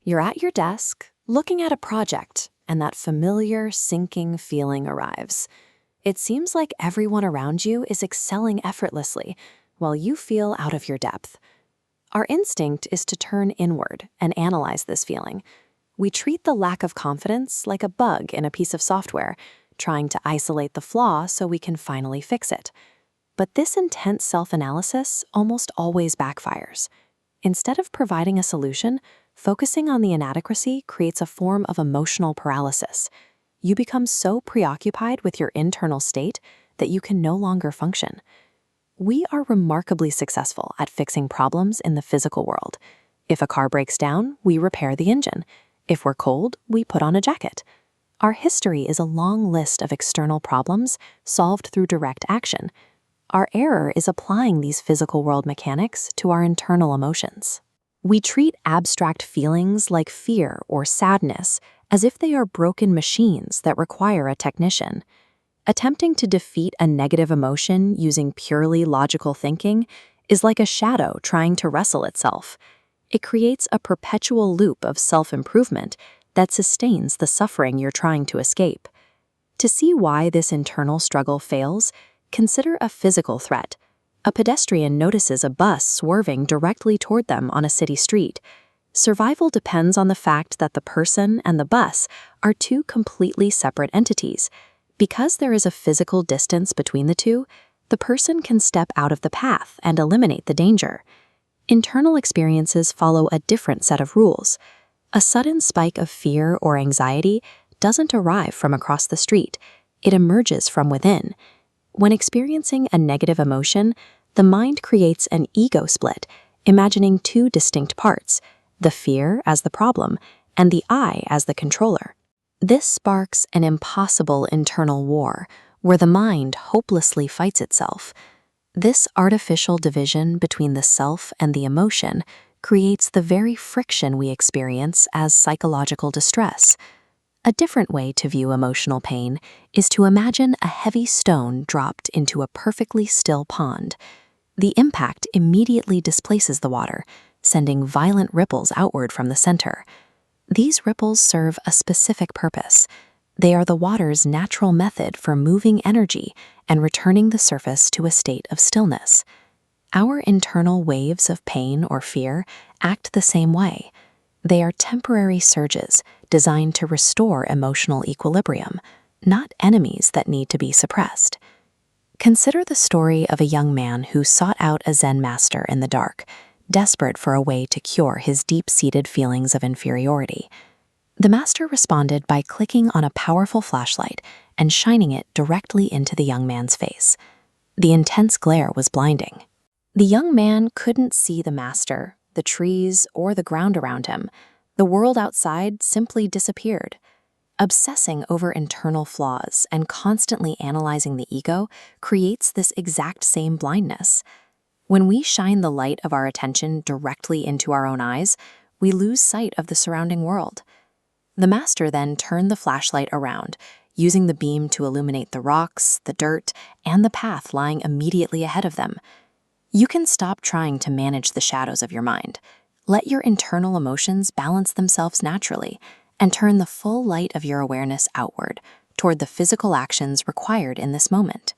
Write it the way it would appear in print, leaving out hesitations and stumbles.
You're at your desk, looking at a project, and that familiar, sinking feeling arrives. It seems like everyone around you is excelling effortlessly, while you feel out of your depth. Our instinct is to turn inward and analyze this feeling. We treat the lack of confidence like a bug in a piece of software, trying to isolate the flaw so we can finally fix it. But this intense self-analysis almost always backfires. Instead of providing a solution, focusing on the inadequacy creates a form of emotional paralysis. You become so preoccupied with your internal state that you can no longer function. We are remarkably successful at fixing problems in the physical world. If a car breaks down, we repair the engine. If we're cold, we put on a jacket. Our history is a long list of external problems solved through direct action. Our error is applying these physical world mechanics to our internal emotions. We treat abstract feelings like fear or sadness as if they are broken machines that require a technician. Attempting to defeat a negative emotion using purely logical thinking is like a shadow trying to wrestle itself. It creates a perpetual loop of self-improvement that sustains the suffering you're trying to escape. To see why this internal struggle fails, consider a physical threat. A pedestrian notices a bus swerving directly toward them on a city street. Survival depends on the fact that the person and the bus are two completely separate entities. Because there is a physical distance between the two, the person can step out of the path and eliminate the danger. Internal experiences follow a different set of rules. A sudden spike of fear or anxiety doesn't arrive from across the street. It emerges from within. When experiencing a negative emotion, the mind creates an ego split, imagining two distinct parts, the fear as the problem and the I as the controller. This sparks an impossible internal war, where the mind hopelessly fights itself. This artificial division between the self and the emotion creates the very friction we experience as psychological distress. A different way to view emotional pain is to imagine a heavy stone dropped into a perfectly still pond. The impact immediately displaces the water, sending violent ripples outward from the center. These ripples serve a specific purpose. They are the water's natural method for moving energy and returning the surface to a state of stillness. Our internal waves of pain or fear act the same way. They are temporary surges designed to restore emotional equilibrium, not enemies that need to be suppressed. Consider the story of a young man who sought out a Zen master in the dark, desperate for a way to cure his deep-seated feelings of inferiority. The master responded by clicking on a powerful flashlight and shining it directly into the young man's face. The intense glare was blinding. The young man couldn't see the master, the trees, or the ground around him. The world outside simply disappeared. Obsessing over internal flaws and constantly analyzing the ego creates this exact same blindness. When we shine the light of our attention directly into our own eyes, we lose sight of the surrounding world. The master then turned the flashlight around, using the beam to illuminate the rocks, the dirt, and the path lying immediately ahead of them. You can stop trying to manage the shadows of your mind. Let your internal emotions balance themselves naturally, and turn the full light of your awareness outward, toward the physical actions required in this moment.